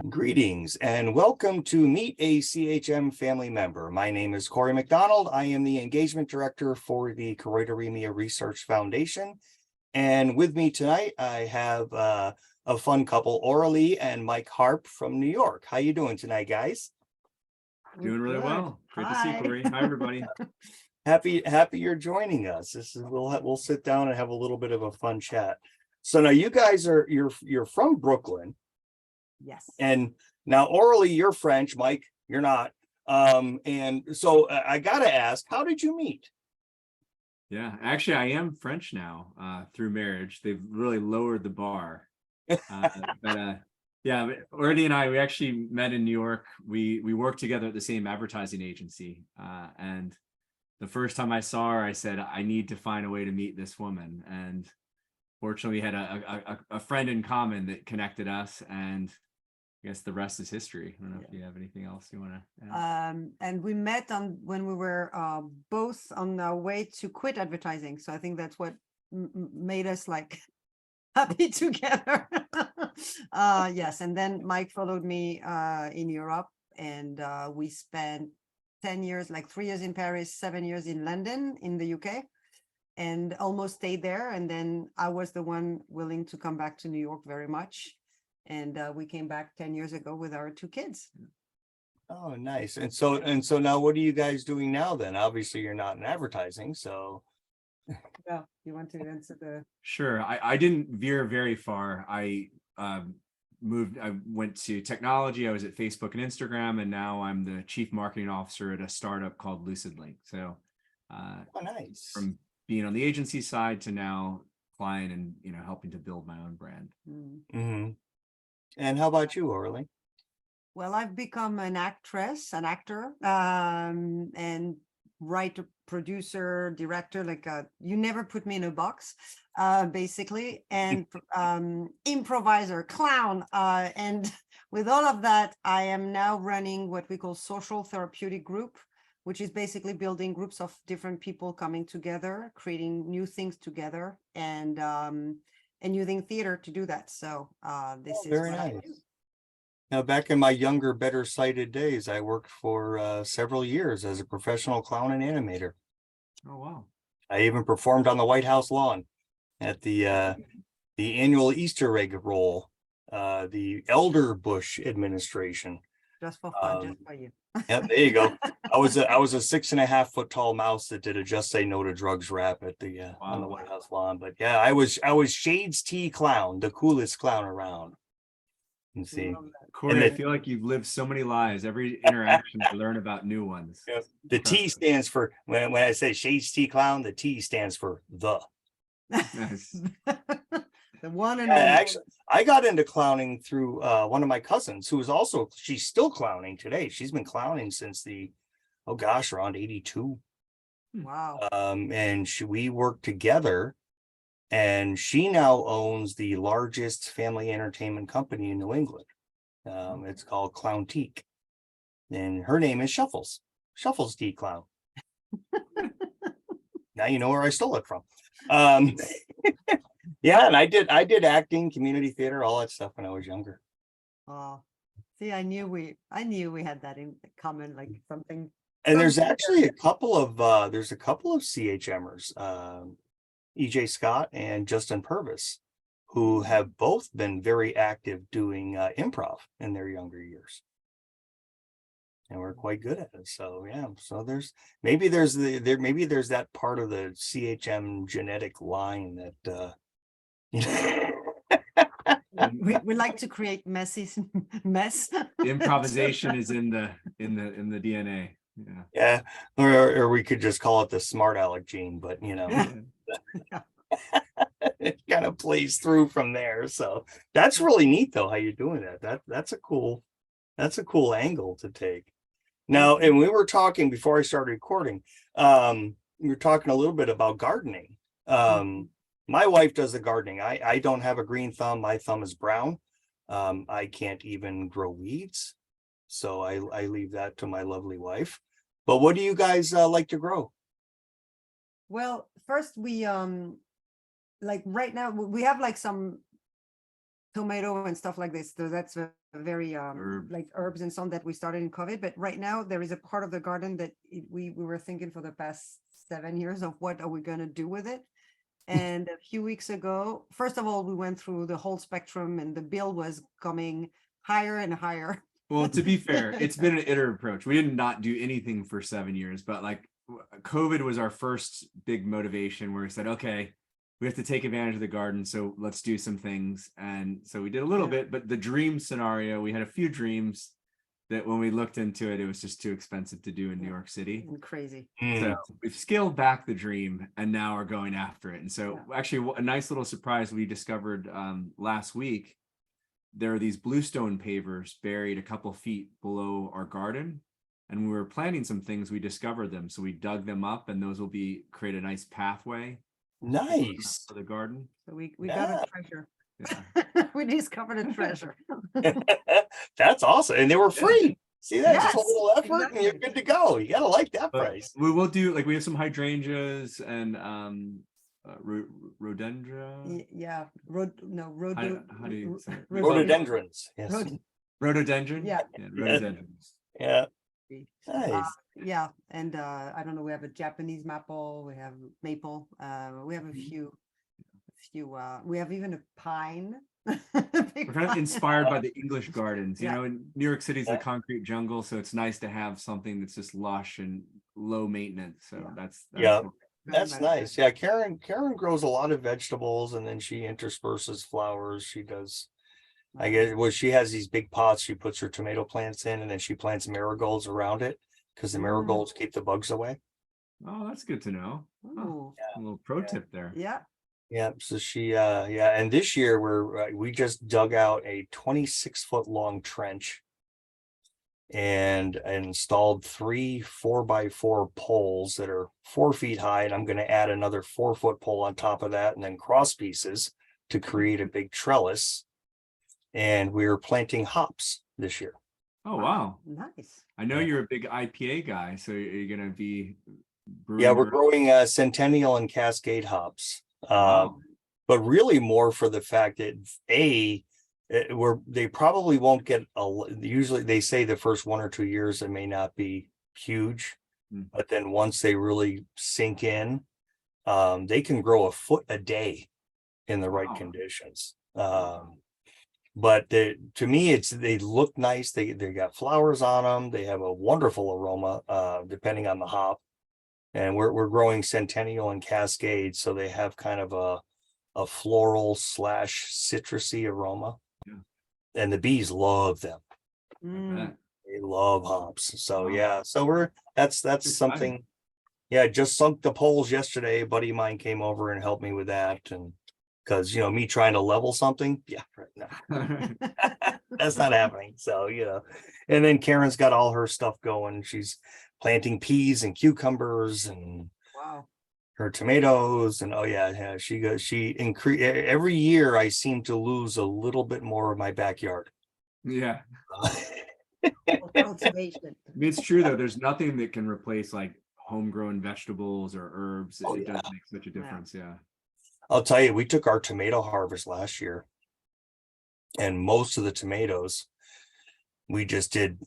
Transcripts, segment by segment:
Greetings and welcome to Meet a CHM Family Member. My name is Cory MacDonald. I am the Engagement Director for the Choroideremia Research Foundation. And with me tonight, I have a fun couple, Aurelie and Mike Harp from New York. How you doing tonight, guys? Doing really well. Great to see you, Cory. Hi, everybody. Happy you're joining us. We'll sit down and have a little bit of a fun chat. So now you guys you're from Brooklyn. Yes. And now, Aurelie, you're French. Mike, you're not. And so I gotta ask, how did you meet? Yeah, actually, I am French now through marriage. They've really lowered the bar. Yeah, Aurelie and I, we actually met in New York. We worked together at the same advertising agency. And the first time I saw her, I said, I need to find a way to meet this woman. And fortunately, we had a friend in common that connected us, and I guess the rest is history. I don't know if you have anything else you want to add. And we met when we were both on our way to quit advertising. So I think that's what made us like happy together. Yes. And then Mike followed me in Europe, and we spent 10 years, like 3 years in Paris, 7 years in London, in the UK, and almost stayed there. And then I was the one willing to come back to New York very much. And we came back 10 years ago with our 2 kids. Oh, nice. And so now what are you guys doing now then? Obviously, you're not in advertising, so. Yeah, you want to answer the... Sure. I didn't veer very far. I went to technology. I was at Facebook and Instagram, and now I'm the chief marketing officer at a startup called LucidLink. So Oh, nice. From being on the agency side to now client and, helping to build my own brand. Mm-hmm. And how about you, Aurelie? Well, I've become an actor, and writer, producer, director, like you never put me in a box, basically, and improviser, clown. And with all of that, I am now running what we call social therapeutic group, which is basically building groups of different people coming together, creating new things together, and using theater to do that. So this is very what I nice. do. Now, back in my younger, better sighted days, I worked for several years as a professional clown and animator. Oh, wow. I even performed on the White House lawn at the annual Easter egg roll, the Elder Bush administration. Just for fun, just for you. Yep, there you go. I was a 6.5 foot tall mouse that did a Just Say No to Drugs rap at the on the White House lawn. But yeah, I was Shades T Clown, the coolest clown around. And see, Cory, I feel like you've lived so many lives. Every interaction I learn about new ones. Yeah. The T stands for, when I say Shades T Clown, the T stands for the. Nice. The one and only. only. Actually, I got into clowning through one of my cousins, who was also, she's still clowning today. She's been clowning since around 82. Wow. And we worked together, and she now owns the largest family entertainment company in New England. It's called Clowntique, and her name is Shuffles T Clown. Now you know where I stole it from. Yeah, and I did acting, community theater, all that stuff when I was younger. Oh, see, I knew we had that in common, like something. And there's actually a couple of CHMers, EJ Scott and Justin Purvis, who have both been very active doing improv in their younger years, and we're quite good at it. So yeah, so there's that part of the CHM genetic line that we like to create mess. Improvisation is in the DNA. Yeah, or we could just call it the smart aleck gene, but it kind of plays through from there. So that's really neat though, how you're doing that. That's a cool angle to take. Now, and we were talking before I started recording, we were talking a little bit about gardening. My wife does the gardening. I don't have a green thumb. My thumb is brown. I can't even grow weeds, so I leave that to my lovely wife. But what do you guys like to grow? Well, first we like right now we have like some tomato and stuff like this. So that's a very Herb. like herbs and some that we started in COVID. But right now there is a part of the garden that we were thinking for the past 7 years of what are we going to do with it. And a few weeks ago, first of all, we went through the whole spectrum and the bill was coming higher and higher. Well, to be fair, it's been an iterative approach. We did not do anything for 7 years, but like COVID was our first big motivation where we said, okay, we have to take advantage of the garden. So let's do some things. And so we did a little Yeah. bit, but the dream scenario, we had a few dreams that when we looked into it, it was just too expensive to do in New Yeah. York City. And crazy. So we've scaled back the dream and now are going after it. And so actually a nice little surprise we discovered last week, there are these bluestone pavers buried a couple feet below our garden. And we were planting some things, we discovered them. So we dug them up and those will create a nice pathway Nice. for the garden. So we got Yeah. a treasure. Yeah. We discovered a treasure. That's awesome. And they were free. See that? Just a Yes, little effort and you're exactly. good to go. You gotta like that But price. we will do like we have some hydrangeas and rhododendra. Yeah, How do you say it? Rhododendrons. Yes. Rhododendron? Yeah. Rhododendrons. Yeah. Uh, Nice. yeah, and I don't know, we have a Japanese maple, we have maple, we have a few, we have even a pine. Big We're kind of pine. inspired by the English gardens. You Yeah. know, in New York City's a Yeah. concrete jungle, so it's nice to have something that's just lush and low maintenance. So Yeah. that's Yeah. cool. Very That's nice. Yeah, Karen grows a lot of vegetables and then she intersperses flowers. She does, I guess, well, she has these big pots she puts her tomato plants in and then she plants marigolds around it because the Mm. marigolds keep the bugs away. Oh, that's good to know. Huh. Ooh, A little pro tip there. yeah, Yeah, so she yeah, and this year we just dug out a 26-foot long trench and installed 3 4x4 poles that are 4 feet high, and I'm going to add another 4-foot pole on top of that and then cross pieces to create a big trellis. And we're planting hops this year. Oh, wow. nice. I know Yeah. you're a big IPA guy, so you're going to be brewing Yeah, we're your- growing Centennial and Cascade hops. Wow. But really more for the fact that they probably won't get usually they say the first 1 or 2 years they may not be huge, but then once they really sink in, they can grow a foot a day in the right Wow. conditions. But to me, they look nice. They got flowers on them. They have a wonderful aroma, depending on the hop. And we're growing Centennial and Cascade, so they have kind of a floral / citrusy aroma. Yeah. And the bees love them. I Mm, bet. They love hops. So Wow. yeah, so that's Exciting. something. Yeah, just sunk the poles yesterday. A buddy of mine came over and helped me with that, and because me trying to level something, yeah, no, that's not happening. So and then Karen's got all her stuff going. She's planting peas and cucumbers and wow. her tomatoes, and she increase every year. I seem to lose a little bit more of my backyard. Yeah. Cultivation. I mean, it's true though. There's nothing that can replace like homegrown vegetables or herbs. Oh, It does yeah. make such a difference. Yeah. I'll tell you, we took our tomato harvest last year, and most of the tomatoes we just did,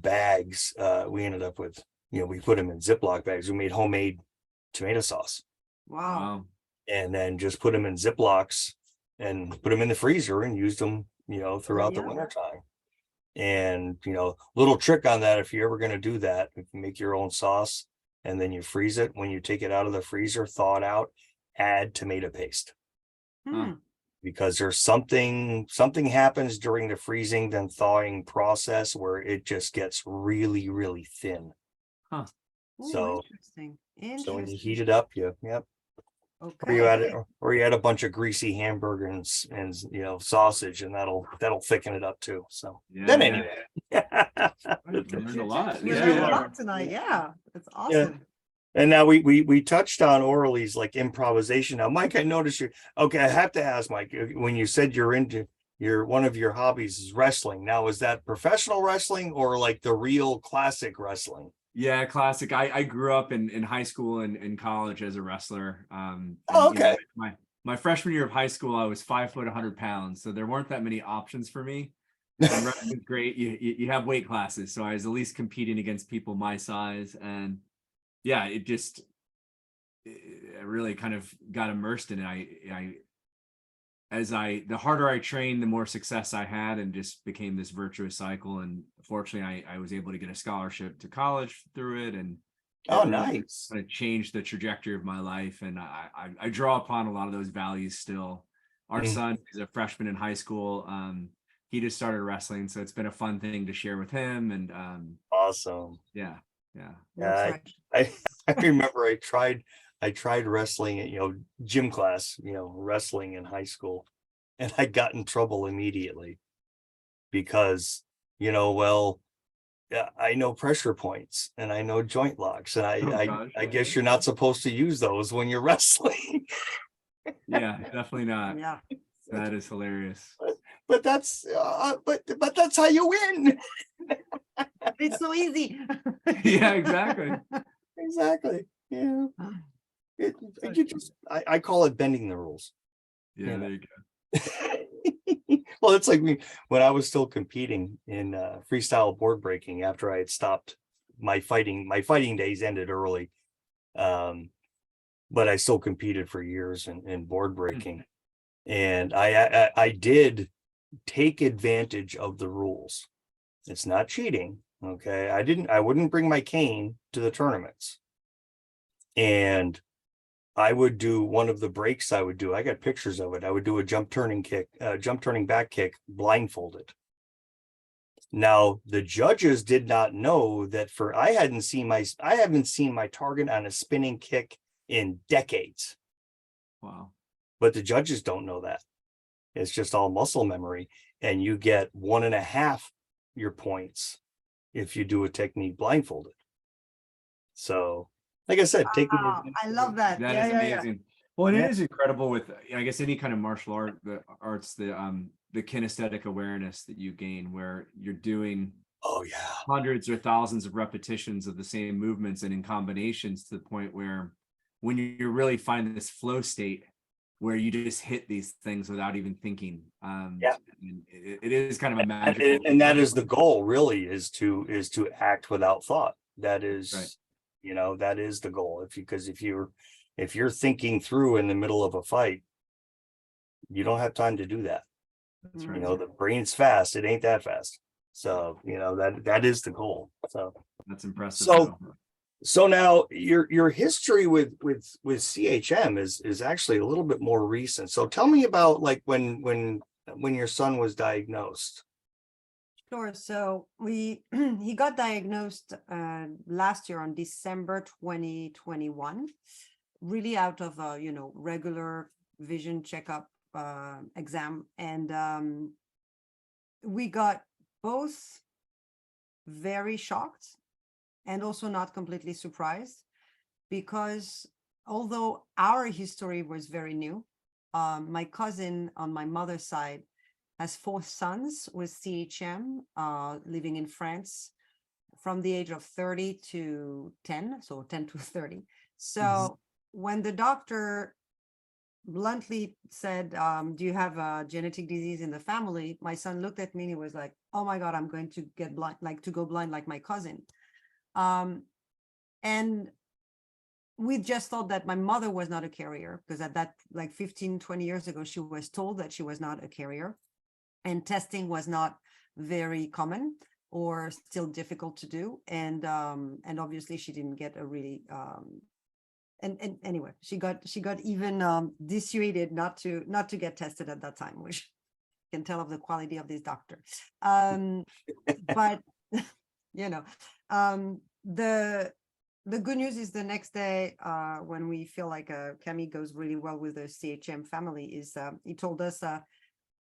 bags. We ended up with, we put them in Ziploc bags. We made homemade tomato sauce Wow. Wow. and then just put them in Ziplocs and put them in the freezer and used them, throughout the Yeah. winter time. And, little trick on that, if you're ever going to do that, if you make your own sauce and then you freeze it, when you take it out of the freezer, thaw it out, add tomato paste. Hmm. Because there's something happens during the freezing then thawing process where it just gets really, really thin. Ooh, So- interesting. So when you Interesting. heat it up, or you add it, Okay. or you add a bunch of greasy hamburger and sausage, and that'll thicken it up too. So Yeah. then anyway. I learned a lot. We Yeah. learned a Yeah. lot tonight. Yeah, that's awesome. And now we touched on Aurelie's like improvisation. Now, Mike, I noticed you. Okay, I have to ask, Mike, when you said one of your hobbies is wrestling. Now, is that professional wrestling or like the real classic wrestling? Yeah, classic. I grew up in high school and in college as a wrestler. Oh, okay. my freshman year of high school, I was 5 foot 100 pounds, so there weren't that many options for me. And wrestling's great. You have weight classes, so I was at least competing against people my size, and yeah, I really kind of got immersed in it. The harder I trained, the more success I had, and just became this virtuous cycle. And fortunately, I was able to get a scholarship to college through it, and Oh, it really nice. kind of changed the trajectory of my life. And I draw upon a lot of those values still. Our Mm. son is a freshman in high school. He just started wrestling, so it's been a fun thing to share with him. And Awesome. yeah. That's I, right. I remember I tried wrestling at, gym class, wrestling in high school, and I got in trouble immediately because, well, yeah, I know pressure points and I know joint locks, and Oh I gosh. I guess you're not supposed to use those when you're wrestling. Yeah, definitely not. Yeah. That is hilarious. But that's but that's how you win. It's so easy. Yeah, exactly. Exactly. Yeah. I call it bending the rules. Yeah, You know. there you go. Well, it's like when I was still competing in freestyle board breaking after I had stopped my fighting days ended early. But I still competed for years in board breaking. And I did take advantage of the rules. It's not cheating. Okay. I wouldn't bring my cane to the tournaments. And I would do one of the breaks I got pictures of it. I would do a jump turning back kick blindfolded. Now the judges did not know that I haven't seen my target on a spinning kick in decades. Wow. But the judges don't know that. It's just all muscle memory. And you get 1.5 your points if you do a technique blindfolded. So, like I said, Wow, I love that. That Yeah, is yeah, yeah. amazing. Well, and Yeah. it is incredible with, I guess, any kind of martial art, the kinesthetic awareness that you gain, where you're doing Oh yeah. hundreds or thousands of repetitions of the same movements and in combinations, to the point where when you really find this flow state where you just hit these things without even thinking. Yeah. And it is kind of a magical. And that is the goal, really, is to act without thought. That is Right. that is the goal. If you're thinking through in the middle of a fight, you don't have time to do that. That's Mm. right. The brain's fast, it ain't that fast. So that is the goal. So That's impressive. so now your history with CHM is actually a little bit more recent. So tell me about, like, when your son was diagnosed. Sure. So he got diagnosed last year on December 2021, really out of a regular vision checkup exam, and we got both very shocked and also not completely surprised, because although our history was very new, my cousin on my mother's side has 4 sons with CHM, living in France from the age of 30 to 10, so 10 to 30. So when the doctor bluntly said, do you have a genetic disease in the family? My son looked at me and he was like, oh my God, I'm going to get blind, like to go blind like my cousin. And we just thought that my mother was not a carrier, because at that, like 15, 20 years ago, she was told that she was not a carrier, and testing was not very common or still difficult to do. And obviously she didn't get a really, and anyway, she got even dissuaded not to get tested at that time, which can tell of the quality of this doctor. But the good news is the next day, when we feel like Camille goes really well with the CHM family, is he told us,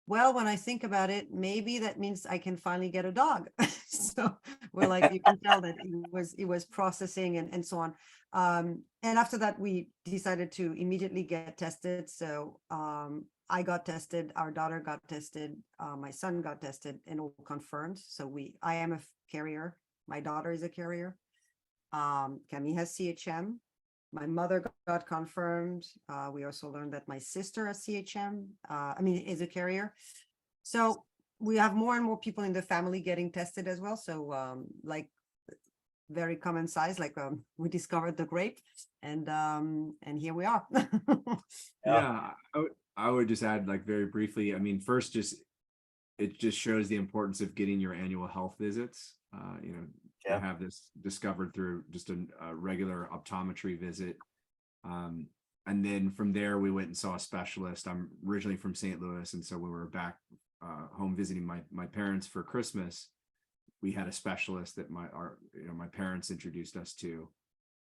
well, when I think about it, maybe that means I can finally get a dog. So we're like, you can tell that he was processing and so on. And after that, we decided to immediately get tested. So I got tested, our daughter got tested, my son got tested, and all confirmed. So I am a carrier. My daughter is a carrier. Camille has CHM. my mother got confirmed. We also learned that my sister has CHM, is a carrier. So we have more and more people in the family getting tested as well. So like very common size, like we discovered the grape, and here we are. Yeah, I would just add, like, very briefly, I mean, first, just it just shows the importance of getting your annual health visits. Yeah. To have this discovered through just a regular optometry visit. And then from there, we went and saw a specialist. I'm originally from St. Louis, and so when we were back home visiting my parents for Christmas, we had a specialist that my parents introduced us to,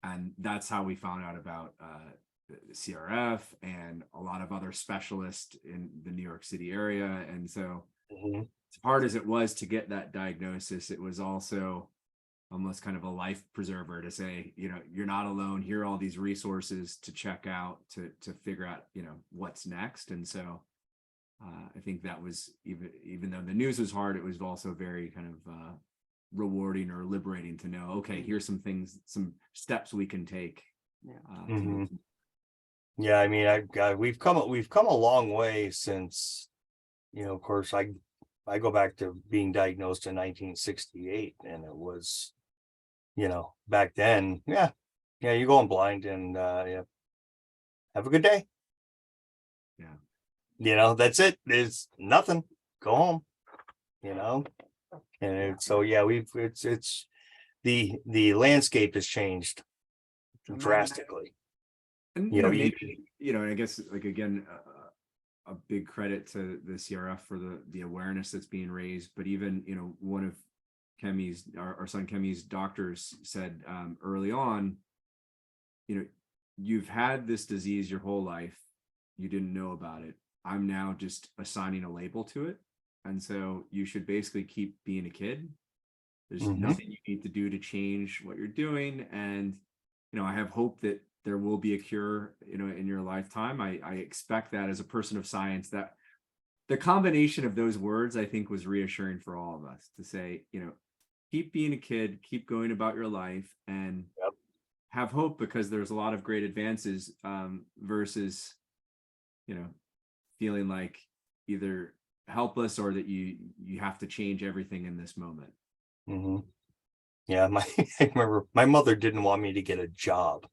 and that's how we found out about the CRF and a lot of other specialists in the New York City area. And so, as hard as it was to get that diagnosis, it was also almost kind of a life preserver to say, you're not alone. Here are all these resources to check out, to figure out, what's next. And so I think that was, even though the news was hard, it was also very kind of rewarding or liberating to know, okay, here's some things, some steps we can take. Yeah, I mean, we've come a long way since, of course, I go back to being diagnosed in 1968, and it was, back then, you're going blind, and have a good day. Yeah. That's it. There's nothing. Go home. And so it's the landscape has changed drastically. And I guess, like, again, a big credit to the CRF for the awareness that's being raised. But even, one of Kemi's, our son Kemi's doctors said early on, you've had this disease your whole life, you didn't know about it. I'm now just assigning a label to it, and so you should basically keep being a kid. There's nothing you need to do to change what you're doing, and I have hope that there will be a cure, in your lifetime. I expect that, as a person of science, that the combination of those words, I think, was reassuring for all of us to say, keep being a kid, keep going about your life, and have hope, because there's a lot of great advances, versus, feeling like either helpless or that you have to change everything in this moment. Yeah, I remember my mother didn't want me to get a job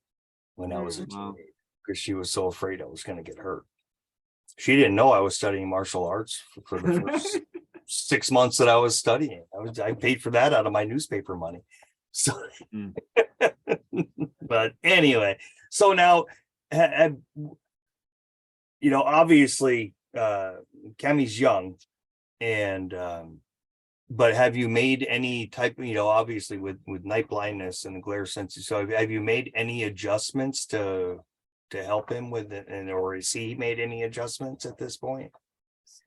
when I was a Wow. teenager, because she was so afraid I was going to get hurt. She didn't know I was studying martial arts for the first 6 months that I was studying. I paid for that out of my newspaper money. So, but anyway, so now, obviously, Kemi's young, and but have you made any type, obviously with night blindness and the glare sensitive, so have you made any adjustments to help him with it, or has he made any adjustments at this point?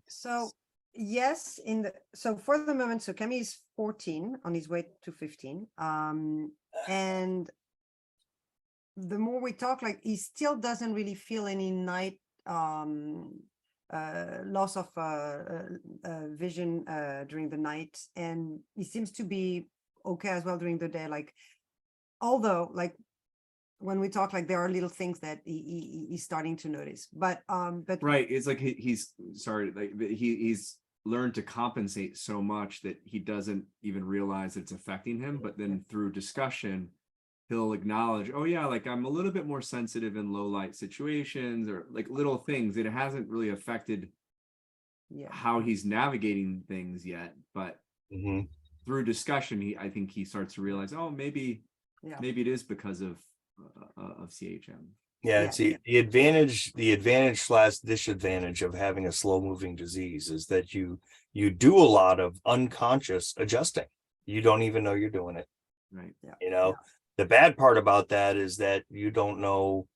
So yes, so for the moment, so Kemi is 14, on his way to 15. And the more we talk, like, he still doesn't really feel any night loss of vision during the night, and he seems to be okay as well during the day. Like, although, like, when we talk, like, there are little things that he's starting to notice, but right, it's like he's sorry, like, he's learned to compensate so much that he doesn't even realize it's affecting him. But then through discussion, he'll acknowledge, oh yeah, like, I'm a little bit more sensitive in low light situations, or like little things. It hasn't really affected how he's navigating things yet, but through discussion, I think he starts to realize, oh, maybe it is because of CHM. It's the advantage / disadvantage of having a slow moving disease is that you do a lot of unconscious adjusting. You don't even know you're doing it. Right. The bad part about that is that you don't know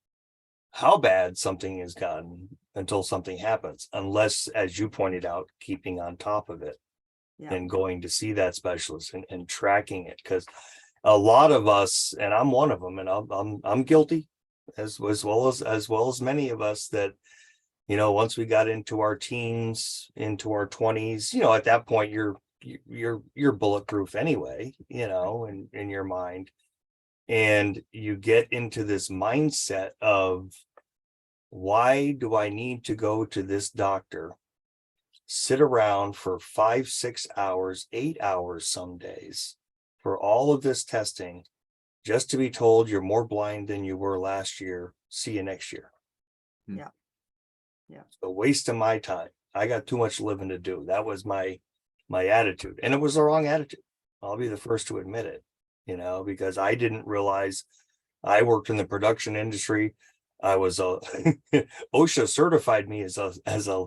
how bad something has gotten until something happens, unless, as you pointed out, keeping on top of it and going to see that specialist and tracking it. Because a lot of us, and I'm one of them, and I'm guilty as well as many of us, that once we got into our teens, into our 20s, at that point you're bulletproof anyway, in your mind. And you get into this mindset of, why do I need to go to this doctor, sit around for 5, 6 hours, 8 hours some days for all of this testing, just to be told you're more blind than you were last year. See you next year. Yeah. Yeah. It's a waste of my time. I got too much living to do. That was my attitude. And it was the wrong attitude. I'll be the first to admit it, because I didn't realize I worked in the production industry. I was OSHA certified me as a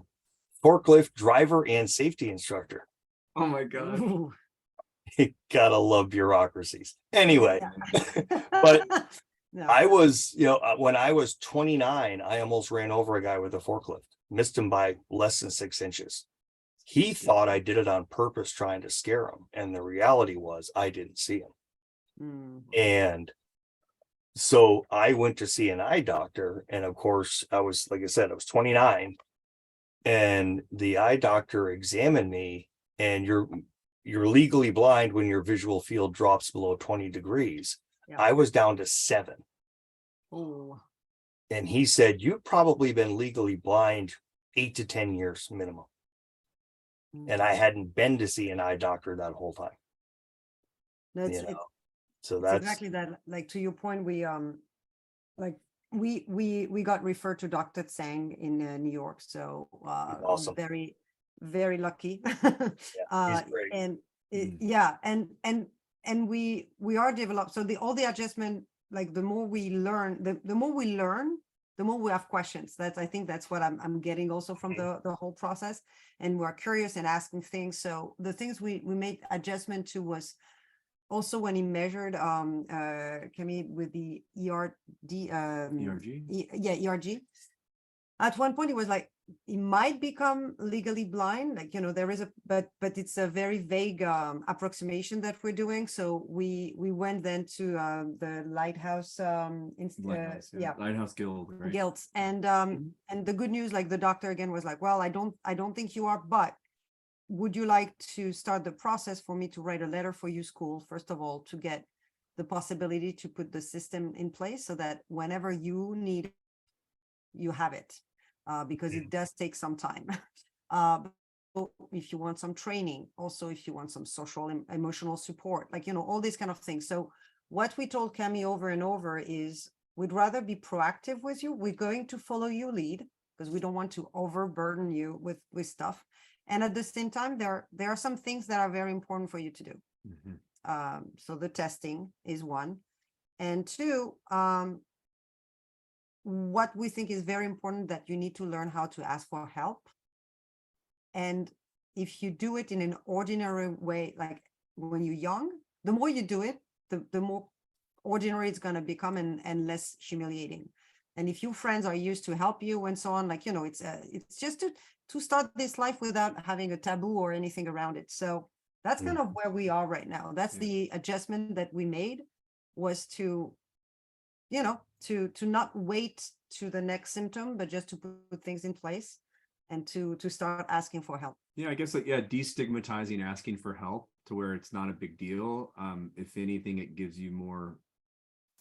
forklift driver and safety instructor. Oh my God. Ooh. Gotta love bureaucracies. Anyway, Yeah. but No. I was, when I was 29, I almost ran over a guy with a forklift, missed him by less than 6 inches. He thought I did it on purpose, trying to scare him. And the reality was I didn't see him. Mm. And so I went to see an eye doctor. And of course, I was, like I said, I was 29. And the eye doctor examined me, and you're legally blind when your visual field drops below 20 degrees. Yeah. I was down to 7. Oh. And he said, you've probably been legally blind 8 to 10 years minimum. And I hadn't been to see an eye doctor that whole time. That's So it's that's exactly that. Like, to your point, we we got referred to Dr. Tsang in New York. So awesome. very, very lucky. He's great. And yeah, and we are developed. So all the adjustment, like the more we learn, the more we learn, the more we have questions. I think that's what I'm getting also from the whole process. And we're curious and asking things. So the things we made adjustment to was also when he measured Camille with the ERD, ERG? ERG. At one point, he was like, he might become legally blind. Like, there is but it's a very vague approximation that we're doing. So we went then to the Lighthouse, Lighthouse Guild, right? Guilds, and the good news, like the doctor again was like, well, I don't think you are, but would you like to start the process for me to write a letter for you, school, first of all, to get the possibility to put the system in place so that whenever you need it, you have it, because it does take some time. If you want some training, also if you want some social and emotional support, like, all these kind of things. So what we told Cami over and over is, we'd rather be proactive with you. We're going to follow your lead because we don't want to overburden you with stuff. And at the same time, there are some things that are very important for you to do. So the testing is one. And two, what we think is very important, that you need to learn how to ask for help. And if you do it in an ordinary way, like when you're young, the more you do it, the more ordinary it's going to become and less humiliating. And if your friends are used to help you and so on, like, it's just to start this life without having a taboo or anything around it. So that's kind of where we are right now. That's the adjustment that we made, was to, to not wait to the next symptom, but just to put things in place and to start asking for help. Yeah, I guess destigmatizing asking for help to where it's not a big deal. If anything, it gives you more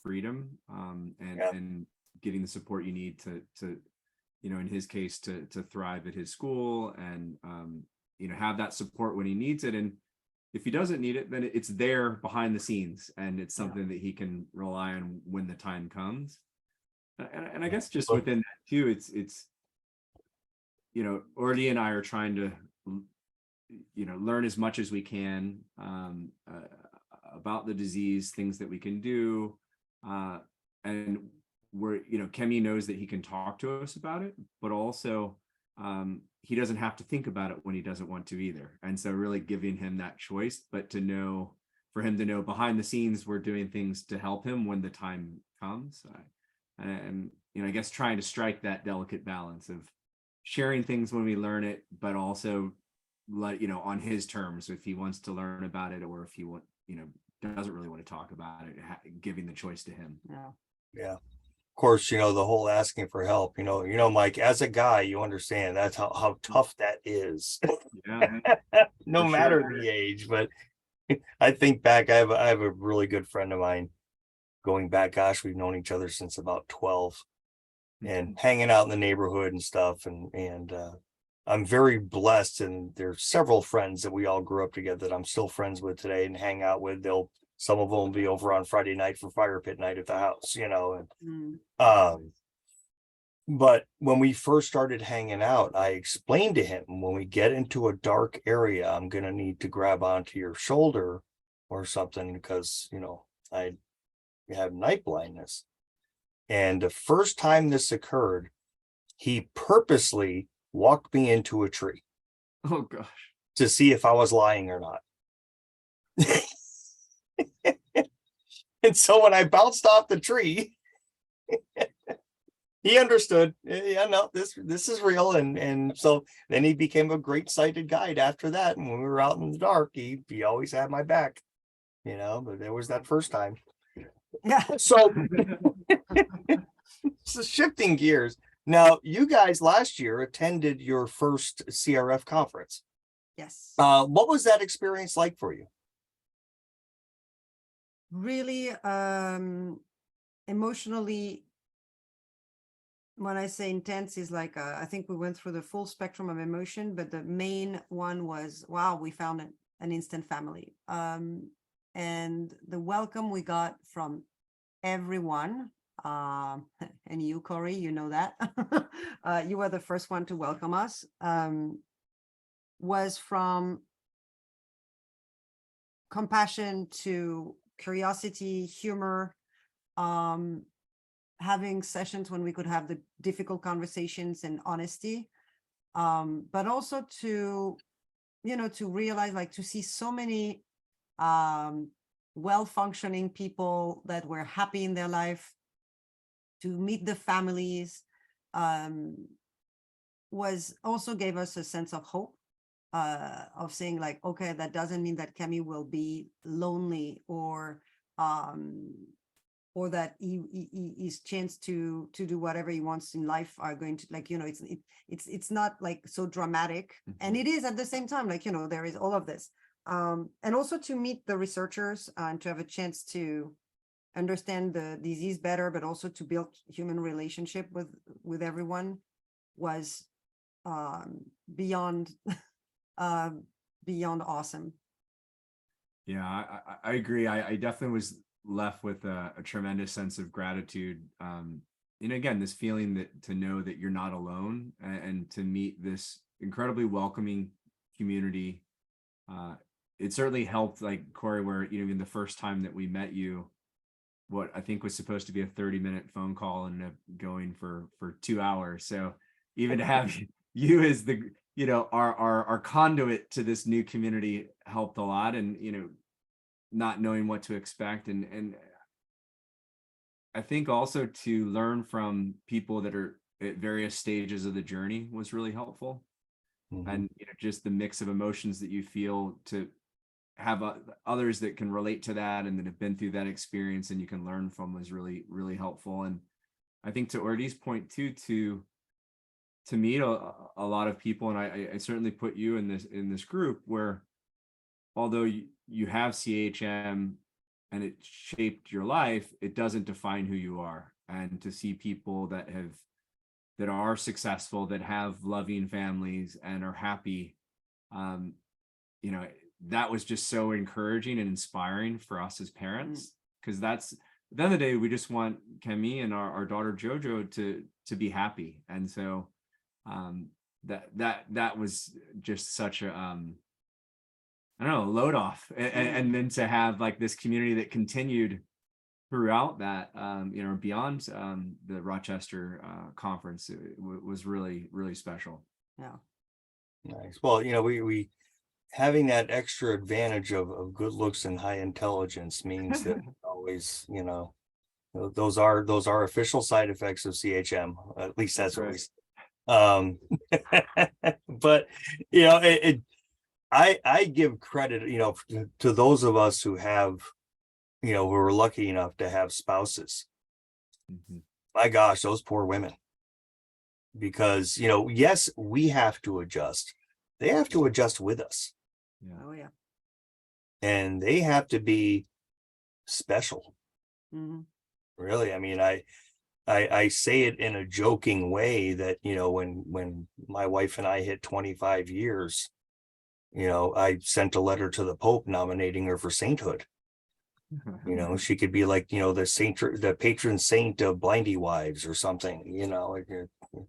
freedom and getting the support you need to in his case, to thrive at his school and, have that support when he needs it. And if he doesn't need it, then it's there behind the scenes, and it's something that he can rely on when the time comes. And I guess just within that too, it's Aurelie and I are trying to, learn as much as we can about the disease, things that we can do. And we're, Kemi knows that he can talk to us about it, but also he doesn't have to think about it when he doesn't want to either. And so really giving him that choice, but for him to know behind the scenes, we're doing things to help him when the time comes. And, I guess trying to strike that delicate balance of sharing things when we learn it, but also on his terms, if he wants to learn about it, or if he doesn't really want to talk about it, giving the choice to him. Yeah. Of course, the whole asking for help, Mike, as a guy, you understand that's how tough that is. Yeah. No matter the age. But I think back, I have a really good friend of mine. going back, gosh, we've known each other since about 12 and hanging out in the neighborhood and stuff. And I'm very blessed. And there's several friends that we all grew up together that I'm still friends with today and hang out with. Some of them will be over on Friday night for fire pit night at the house, you know, and, but when we first started hanging out, I explained to him, when we get into a dark area, I'm going to need to grab onto your shoulder or something because, you know, I have night blindness. And the first time this occurred, he purposely walked me into a tree. Oh gosh. To see if I was lying or not. And so when I bounced off the tree, he understood. Yeah, no, this is real. And so then he became a great sighted guide after that. And when we were out in the dark, he always had my back, you know, but there was that first time. Yeah. So shifting gears. Now, you guys last year attended your first CRF conference. Yes. What was that experience like for you? Really emotionally, when I say intense, is like I think we went through the full spectrum of emotion, but the main one was, wow, we found an instant family. And the welcome we got from everyone, and you, Cory, you know that. You were the first one to welcome us, was from compassion to curiosity, humor, having sessions when we could have the difficult conversations and honesty, but also to, you know, to realize, like, to see so many well-functioning people that were happy in their life, to meet the families, was also gave us a sense of hope, of saying, like, okay, that doesn't mean that Camille will be lonely, or that his chance to do whatever he wants in life are going to, like, you know, it's not like so dramatic. And it is at the same time, like, you know, there is all of this, and also to meet the researchers and to have a chance to understand the disease better, but also to build human relationship with everyone was beyond beyond awesome. Yeah, I agree. I definitely was left with a tremendous sense of gratitude. And again, this feeling that to know that you're not alone, and to meet this incredibly welcoming community. It certainly helped, like Cory, where, you know, even the first time that we met you, what I think was supposed to be a 30-minute phone call ended up going for 2 hours. So even to have you as the, you know, our conduit to this new community helped a lot. And, you know, not knowing what to expect, and I think also to learn from people that are at various stages of the journey was really helpful. And, you know, just the mix of emotions that you feel, to have others that can relate to that and that have been through that experience and you can learn from, was really, really helpful. And I think to Orly's point too, to meet a lot of people, and I certainly put you in this group, where although you have CHM and it shaped your life, it doesn't define who you are. And to see people that are successful, that have loving families and are happy, you know, that was just so encouraging and inspiring for us as parents, because that's, at the end of the day, we just want Camille and our daughter Jojo to be happy. And so that was just such a I don't know, load off, and then to have like this community that continued throughout that, you know, beyond the Rochester conference, it was really, really special. Yeah. Nice. Well, you know, we having that extra advantage of good looks and high intelligence means that always, you know, those are official side effects of CHM. At least that's what we say. But you know, I give credit, you know, to those of us who have, you know, who were lucky enough to have spouses. My gosh, those poor women. Because, you know, yes, we have to adjust. They have to adjust with us. Oh yeah. And they have to be special. Mhm. Really. I mean, I say it in a joking way that, you know, when my wife and I hit 25 years, you know, I sent a letter to the Pope nominating her for sainthood. You know, she could be like, you know, the patron saint of blindy wives or something, you know.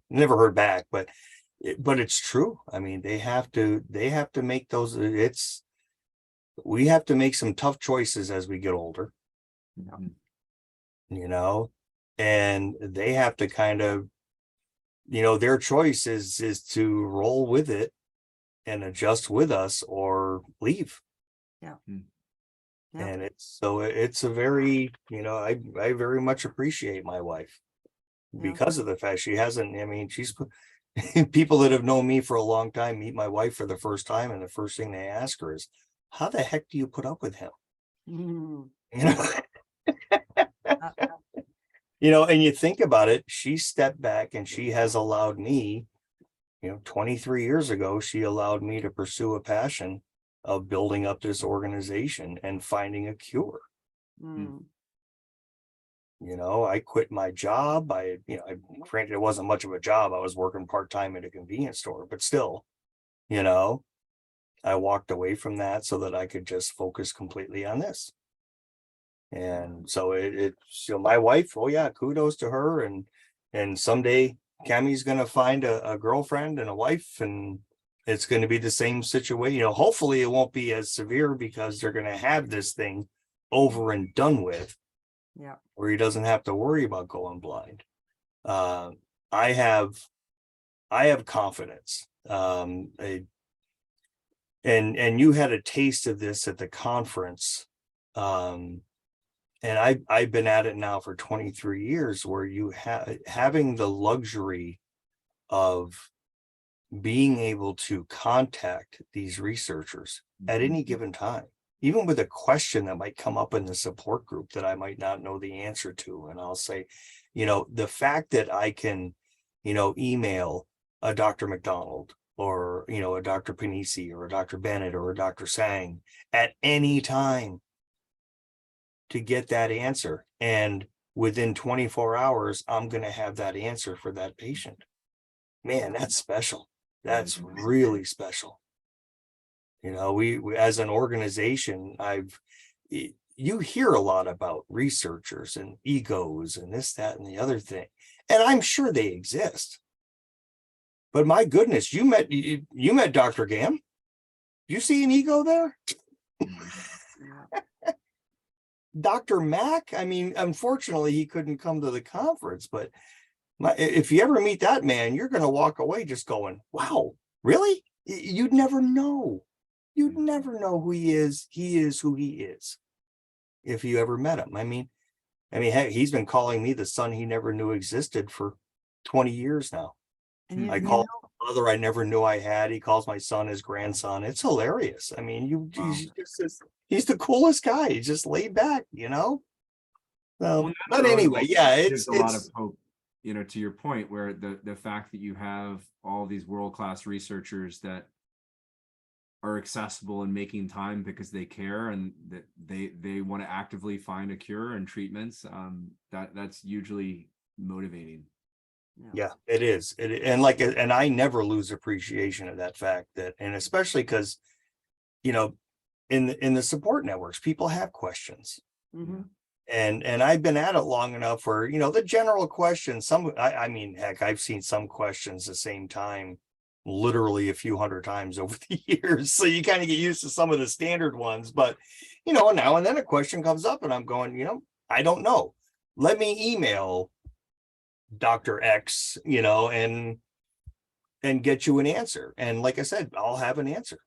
Never heard back, but it's true. I mean, they have to make those, we have to make some tough choices as we get older, Mhm. you know, and they have to kind of, you know, their choice is to roll with it and adjust with us or leave. Yeah. Mm. Yeah. And it's a very, you know, I very much appreciate my wife because of the fact she hasn't, I mean, she's people that have known me for a long time meet my wife for the first time, and the first thing they ask her is, how the heck do you put up with him? Mhm. You know, Uh, you know, and you think about it, she stepped back and she has allowed me, you know, 23 years ago, she allowed me to pursue a passion of building up this organization and finding a cure. mm. You know, I quit my job. Granted, it wasn't much of a job. I was working part-time at a convenience store, but still, you know, I walked away from that so that I could just focus completely on this. And so you know, my wife, oh yeah, kudos to her. And someday Cammie's gonna find a girlfriend and a wife, and it's gonna be the same situation. You know, hopefully it won't be as severe because they're gonna have this thing over and done with, Yeah. where he doesn't have to worry about going blind. Uh, I have confidence. And you had a taste of this at the conference. Um, and I've been at it now for 23 years, where you having the luxury of being able to contact these researchers at any given time, even with a question that might come up in the support group that I might not know the answer to. And I'll say, you know, the fact that I can, you know, email a Dr. MacDonald, or, you know, a Dr. Panisi, or a Dr. Bennett, or a Dr. Sang at any time to get that answer. And within 24 hours, I'm going to have that answer for that patient. Man, that's special. That's really special. You know, we as an organization, you hear a lot about researchers and egos and this, that, and the other thing. And I'm sure they exist. But my goodness, you met Dr. Gam. You see an ego there? Yeah. Dr. Mack, I mean, unfortunately, he couldn't come to the conference, but if you ever meet that man, you're going to walk away just going, wow, really? You'd never know. You'd never know who he is. He is who he is if you ever met him. I mean, heck, he's been calling me the son he never knew existed for 20 years now. And I you call know, him a brother I never knew I had. He calls my son his grandson. It's hilarious. I mean, Wow. he's the coolest guy. He's just laid back, you know? Well, But anyway, yeah, there's a lot of hope, you know, to your point, where the fact that you have all these world-class researchers that are accessible and making time because they care, and that they want to actively find a cure and treatments, that's hugely motivating. yeah, it is. And I never lose appreciation of that fact, that, and especially because, you know, in the support networks, people have questions. mhm. And I've been at it long enough where, you know, the general questions, I mean, heck, I've seen some questions the same time literally a few hundred times over the years. So you kind of get used to some of the standard ones. But, you know, now and then a question comes up and I'm going, you know, I don't know. Let me email Dr. X, you know, and get you an answer. And like I said, I'll have an answer.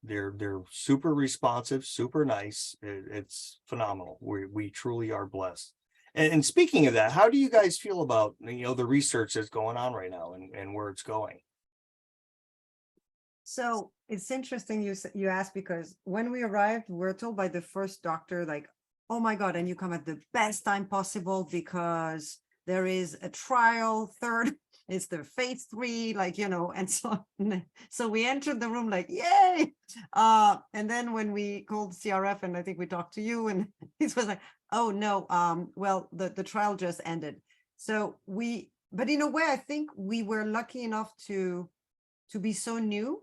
They're super responsive, super nice. It's phenomenal. We truly are blessed. And speaking of that, how do you guys feel about, you know, the research that's going on right now, and where it's going? So it's interesting you asked, because when we arrived, we were told by the first doctor, like, oh my God, and you come at the best time possible because there is a trial, third, it's the phase 3, like, and so we entered the room like, yay. And then when we called CRF, and I think we talked to you, and it was like, oh no, well, the trial just ended. So but in a way, I think we were lucky enough to be so new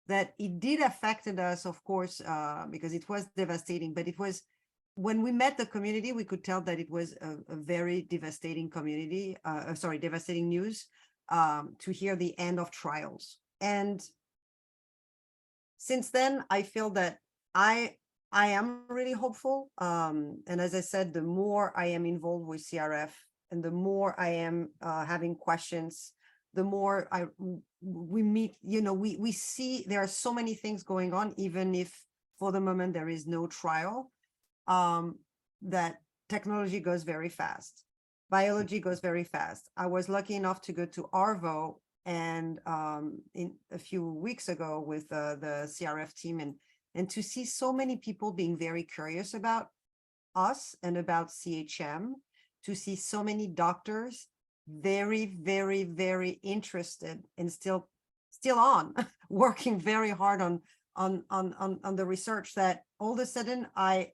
that it did affected us, of course, because it was devastating, but it was, when we met the community, we could tell that it was a very devastating community, devastating news, to hear the end of trials. And since then, I feel that I am really hopeful. And as I said, the more I am involved with CRF and the more I am having questions, the more we meet, we see there are so many things going on, even if for the moment there is no trial, that technology goes very fast. Biology goes very fast. I was lucky enough to go to Arvo and in a few weeks ago with the CRF team, and to see so many people being very curious about us and about CHM, to see so many doctors very, very, very interested and still on working very hard on the research, that all of a sudden I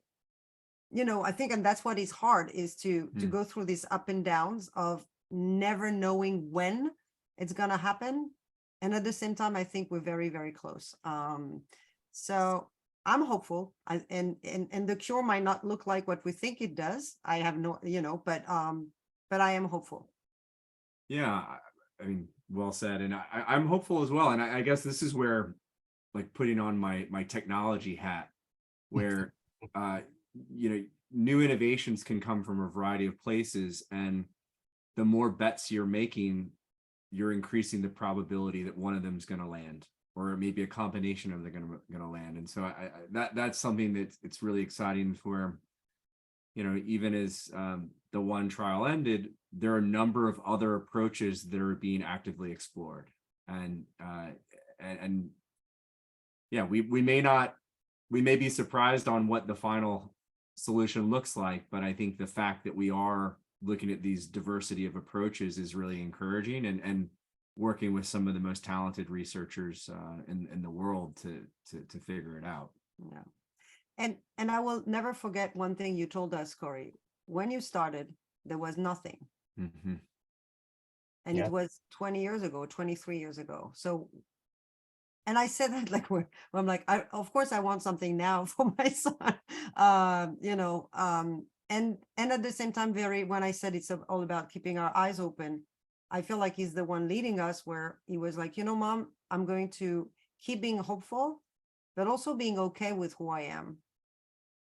think, and that's what is hard, is to go through these up and downs of never knowing when it's going to happen. And at the same time, I think we're very, very close. So I'm hopeful, and the cure might not look like what we think it does. I have no, but I am hopeful. Yeah, I mean, well said. And I'm hopeful as well. And I guess this is where, like, putting on my technology hat, where, new innovations can come from a variety of places. And the more bets you're making, you're increasing the probability that one of them is going to land, or maybe a combination of them going to land. And so that's something that it's really exciting for, even as the one trial ended, there are a number of other approaches that are being actively explored. And yeah, we may be surprised on what the final solution looks like, but I think the fact that we are looking at these diversity of approaches is really encouraging, and working with some of the most talented researchers in the world to figure it out. Yeah. And I will never forget one thing you told us, Cory. When you started, there was nothing. Mm-hmm. And it was 20 years ago, 23 years ago. So, and I said that like, I'm like, of course I want something now for my son, and at the same time, when I said it's all about keeping our eyes open, I feel like he's the one leading us, where he was like, Mom, I'm going to keep being hopeful, but also being okay with who I am.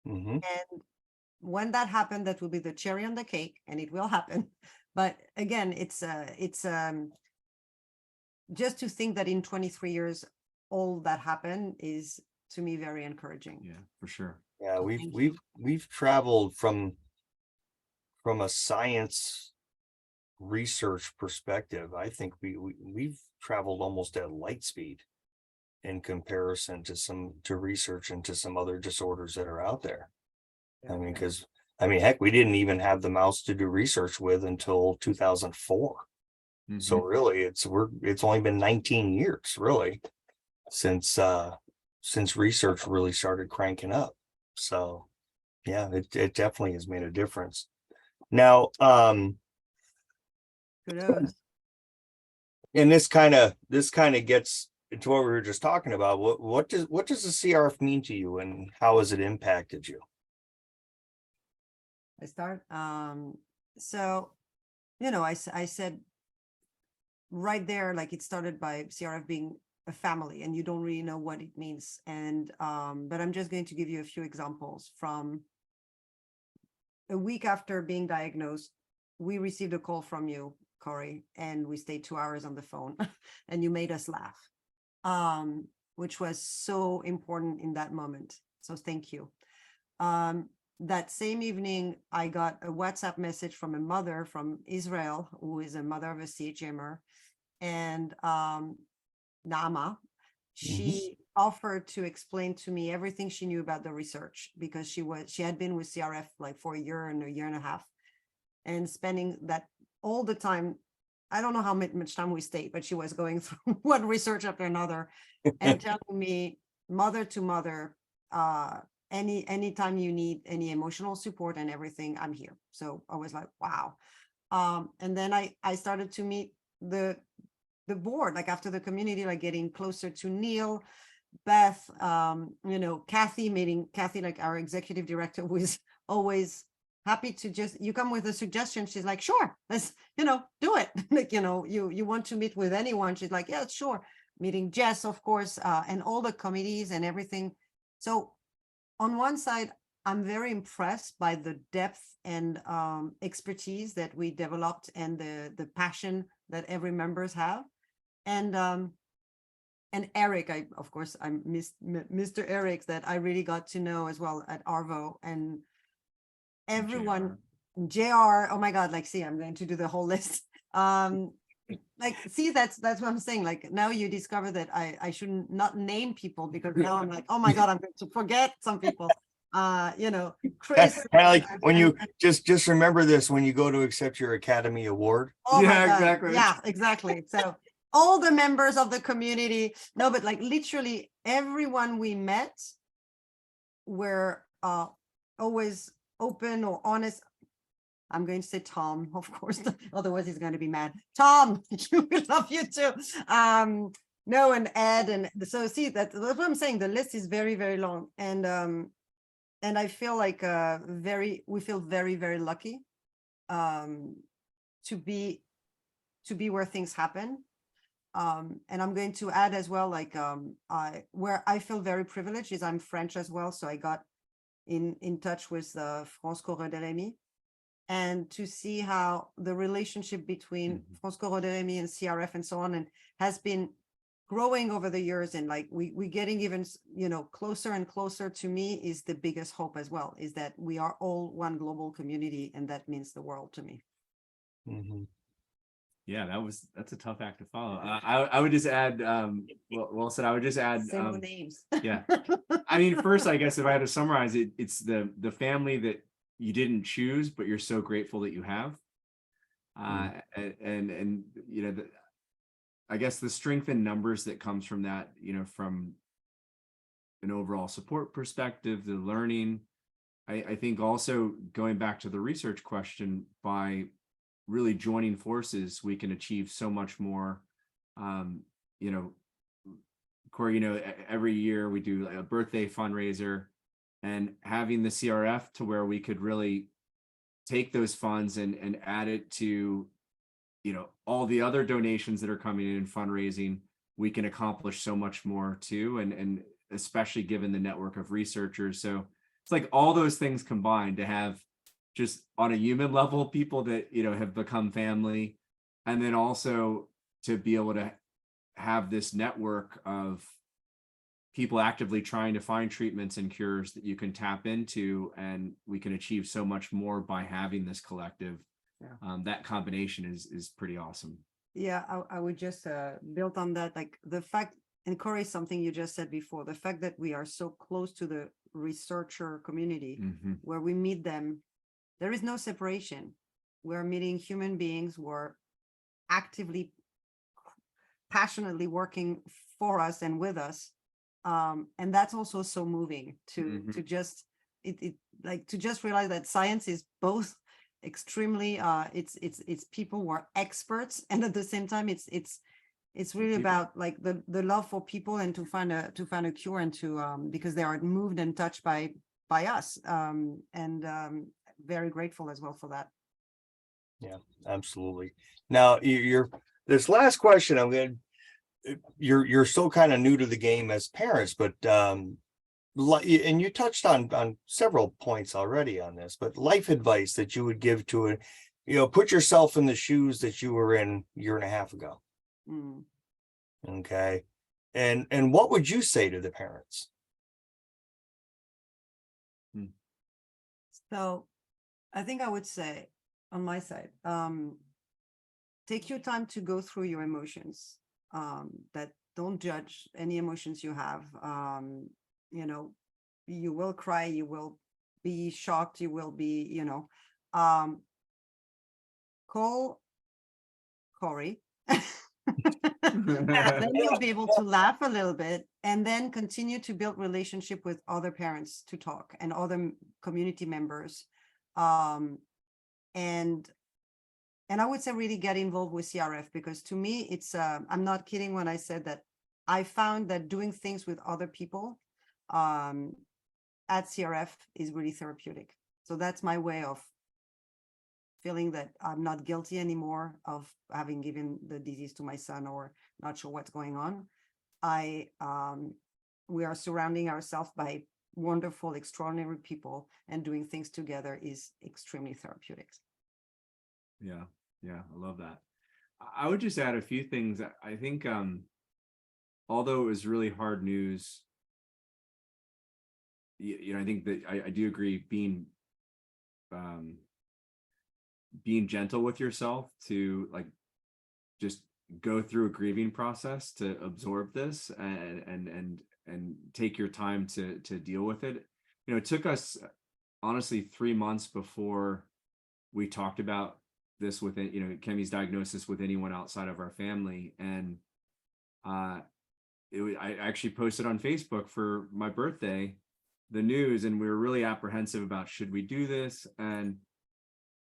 Mm-hmm. And when that happened, that will be the cherry on the cake, and it will happen. But again, it's just to think that in 23 years, all that happened is, to me, very encouraging. Yeah, for sure. Yeah, we've traveled from a science research perspective. I think we've traveled almost at light speed in comparison to research into some other disorders that are out there. I mean, because heck, we didn't even have the mouse to do research with until 2004. Mm-hmm. So really, it's only been 19 years really since research really started cranking up. So yeah, it definitely has made a difference. Now, and this kind of gets into what we were just talking about. What does the CRF mean to you, and how has it impacted you? I start. So, I said right there, like, it started by CRF being a family, and you don't really know what it means. And but I'm just going to give you a few examples. From a week after being diagnosed, we received a call from you, Cory, and we stayed 2 hours on the phone, and you made us laugh, which was so important in that moment. So thank you. That same evening, I got a WhatsApp message from a mother from Israel, who is a mother of a CHMer, and Nama. She offered to explain to me everything she knew about the research, because she had been with CRF like for a year and a half. and spending that all the time. I don't know how much time we stayed, but she was going through one research after another and telling me, mother to mother, anytime you need any emotional support and everything, I'm here. So I was like, wow. And then I started to meet the board, like after the community, like getting closer to Neil, Beth, Kathy, meeting Kathy, like our executive director, who is always happy to just, you come with a suggestion, she's like, sure, let's, do it. Like, you want to meet with anyone, she's like, yeah, sure. Meeting Jess, of course, and all the committees and everything. So on one side, I'm very impressed by the depth and expertise that we developed and the passion that every members have. And Eric, I'm Mr. Eric, that I really got to know as well at Arvo, and everyone, JR, oh my God, like, see, I'm going to do the whole list. Like, see, that's what I'm saying. Like, now you discover that I should not name people, because now I'm like, oh my God, I'm going to forget some people. Chris. Like when you just remember this when you go to accept your Academy Award. Oh Yeah, my God. exactly. Yeah, exactly. So all the members of the community, no, but like literally everyone we met were always open or honest. I'm going to say Tom, of course, otherwise he's going to be mad. Tom, we love you too. No, and Ed, and so see, that's what I'm saying. The list is very, very long, and I feel like we feel very, very lucky to be where things happen. And I'm going to add as well, like where I feel very privileged is I'm French as well, so I got in touch with France Choroideremia, and to see how the relationship between France Choroideremia and CRF and so on, and has been growing over the years, and like we getting even closer and closer. To me is the biggest hope as well, is that we are all one global community, and that means the world to me. Mm-hmm. Yeah, that's a tough act to follow. I would just add, well said. I would just add, Say more names. Yeah. I mean, first, I guess if I had to summarize it, it's the family that you didn't choose, but you're so grateful that you have. And I guess the strength in numbers that comes from that, from an overall support perspective, the learning. I think also going back to the research question, by really joining forces, we can achieve so much more. Cory, every year we do a birthday fundraiser, and having the CRF to where we could really take those funds and add it to, all the other donations that are coming in fundraising, we can accomplish so much more too. And especially given the network of researchers. So it's like all those things combined to have, just on a human level, people that, have become family. And then also to be able to have this network of people actively trying to find treatments and cures that you can tap into, and we can achieve so much more by having this collective. Yeah. That combination is pretty awesome. Yeah, I would just build on that, like the fact, and Cory, something you just said before, the fact that we are so close to the researcher community, where we meet them, there is no separation. We're meeting human beings who are actively, passionately working for us and with us. And that's also so moving to just to just realize that science is both extremely it's people who are experts, and at the same time it's really about like the love for people, and to find a cure, and to because they are moved and touched by us, and very grateful as well for that. Yeah, absolutely. Now you're this last question, you're still kind of new to the game as parents, but and you touched on several points already on this, but life advice that you would give to put yourself in the shoes that you were in a year and a half ago. Okay. And what would you say to the parents? So I think I would say on my side, take your time to go through your emotions, that don't judge any emotions you have. You will cry, you will be shocked, you will be, call Cory. Then you'll be able to laugh a little bit and then continue to build relationship with other parents to talk and other community members. And I would say really get involved with CRF, because to me, it's, I'm not kidding when I said that I found that doing things with other people at CRF is really therapeutic. So that's my way of feeling that I'm not guilty anymore of having given the disease to my son or not sure what's going on. We are surrounding ourselves by wonderful, extraordinary people, and doing things together is extremely therapeutic. Yeah, I love that. I would just add a few things. I think, although it was really hard news, I think that I do agree, being gentle with yourself to like just go through a grieving process to absorb this and take your time to deal with it. It took us honestly 3 months before we talked about this with Kemi's diagnosis with anyone outside of our family. And I actually posted on Facebook for my birthday the news, and we were really apprehensive about, should we do this? And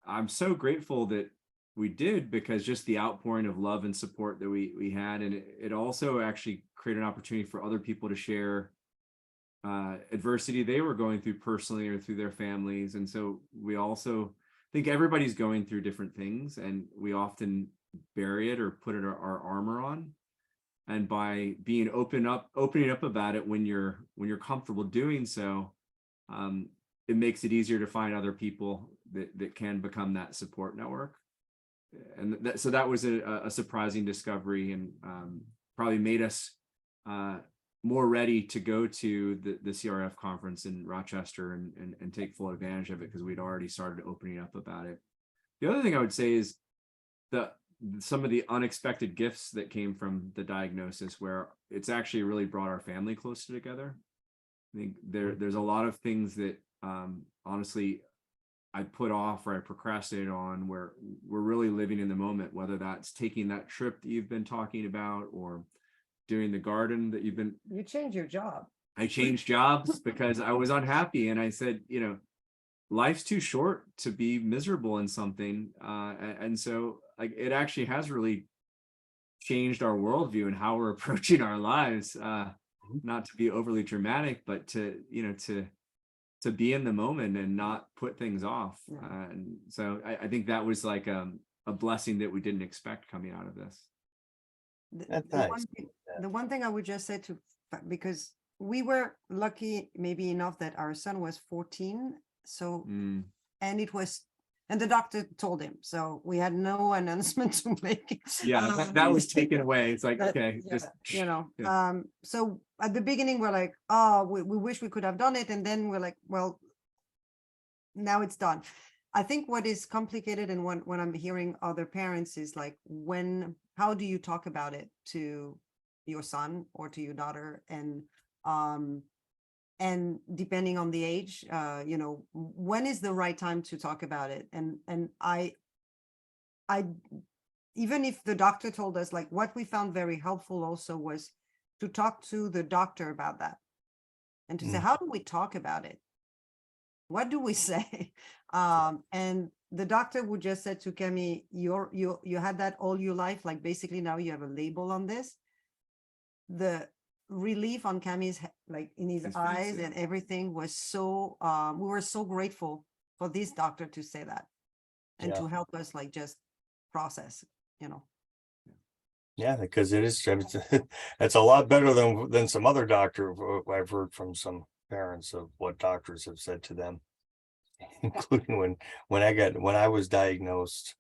I'm so grateful that we did, because just the outpouring of love and support that we had, and it also actually created an opportunity for other people to share adversity they were going through personally or through their families. And so we also think everybody's going through different things, and we often bury it or put our armor on. And by being opening up about it when you're comfortable doing so, it makes it easier to find other people that can become that support network. And so that was a surprising discovery, and probably made us more ready to go to the CRF conference in Rochester and take full advantage of it, because we'd already started opening up about it. The other thing I would say is some of the unexpected gifts that came from the diagnosis, where it's actually really brought our family closer together. I think there's a lot of things that honestly I put off or I procrastinated on, where we're really living in the moment, whether that's taking that trip that you've been talking about, or doing the garden that you've been. You changed your job. I changed jobs because I was unhappy, and I said, life's too short to be miserable in something. And so like it actually has really changed our worldview and how we're approaching our lives. Not to be overly dramatic, but to be in the moment and not put things off. And so I think that was like a blessing that we didn't expect coming out of this. The one thing I would just say because we were lucky maybe enough that our son was 14. So, and the doctor told him, so we had no announcement to make. Yeah, that was taken away. It's like, okay, just, so at the beginning we're like, oh, we wish we could have done it. And then we're like, well, now it's done. I think what is complicated, and when I'm hearing other parents, is like, how do you talk about it to your son or to your daughter? And depending on the age, when is the right time to talk about it? And I even if the doctor told us, like, what we found very helpful also was to talk to the doctor about that, and to say, how do we talk about it? What do we say? And the doctor would just say to Kemi, you had that all your life, like basically now you have a label on this. The relief on Kemi's, like in his eyes and everything, was so we were so grateful for this doctor to say that, and to help us like just process, Yeah, because it's a lot better than some other doctor I've heard from some parents of what doctors have said to them, including when I was diagnosed.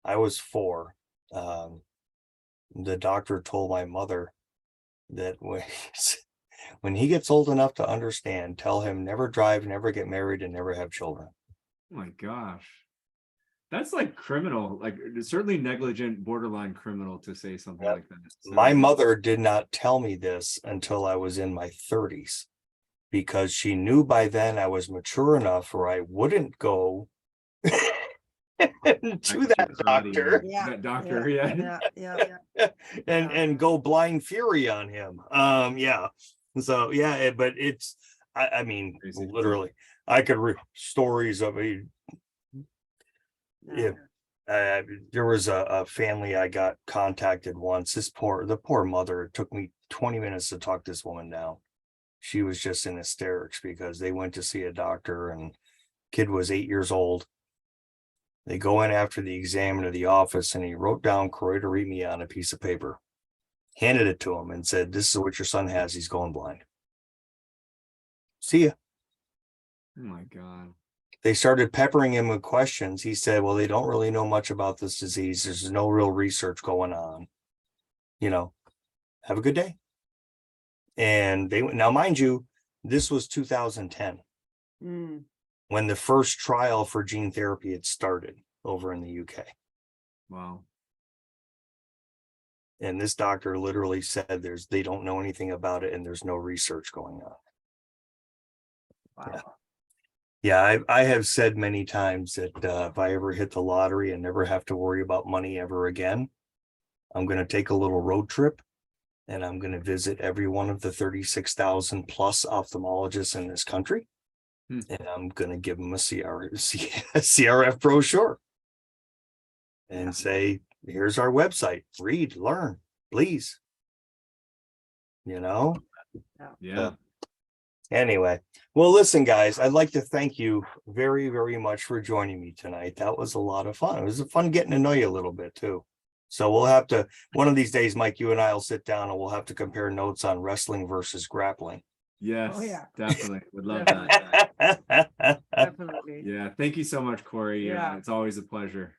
I was 4. The doctor told my mother that when he gets old enough to understand, tell him never drive, never get married, and never have children. Oh my gosh. That's like criminal, like certainly negligent, borderline criminal to say something like that. So, my mother did not tell me this until I was in my 30s, because she knew by then I was mature enough where I wouldn't go to that doctor. Yeah, That doctor, yeah. And go blind fury on him. Yeah. So yeah, but it's I mean, Crazy. literally, I could read stories of a yeah. There was a family I got contacted once. The poor mother, it took me 20 minutes to talk this woman down. She was just in hysterics because they went to see a doctor and kid was 8 years old. They go in after the exam into the office and he wrote down choroideremia on a piece of paper, handed it to him and said, "This is what your son has. He's going blind. See ya." Oh my God. They started peppering him with questions. He said, "Well, they don't really know much about this disease. There's no real research going on. You know, have a good day." And now, mind you, this was 2010 when the first trial for gene therapy had started over in the UK. Wow. And this doctor literally said they don't know anything about it and there's no research going on. Wow. Yeah, I have said many times that if I ever hit the lottery and never have to worry about money ever again, I'm going to take a little road trip and I'm going to visit every one of the 36,000 plus ophthalmologists in this country. And I'm going to give them a CRF brochure and say, "Here's our website. Read, learn, please." You know? Yeah. Anyway, well, listen, guys, I'd like to thank you very, very much for joining me tonight. That was a lot of fun. It was fun getting to know you a little bit too. So we'll have to, one of these days, Mike, you and I will sit down and we'll have to compare notes on wrestling versus grappling. Yes, Oh, yeah. definitely. Would love Definitely. that. Definitely. Yeah. Thank you so much, Corey. Yeah. It's always a pleasure.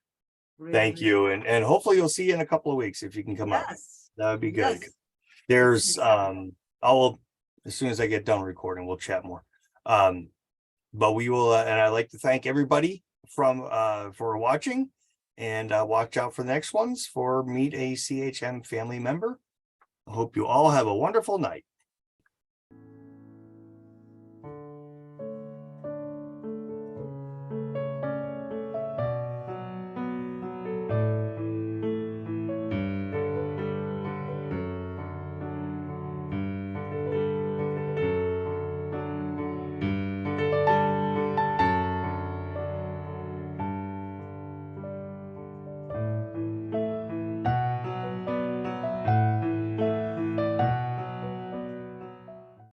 Thank Really. you. And hopefully you'll see you in a couple of weeks if you can come out. Yes. That would be good. Yes. There's I'll as soon as I get done recording, we'll chat more. But we will and I'd like to thank everybody for watching, and watch out for the next ones for Meet a CHM Family Member. I hope you all have a wonderful night.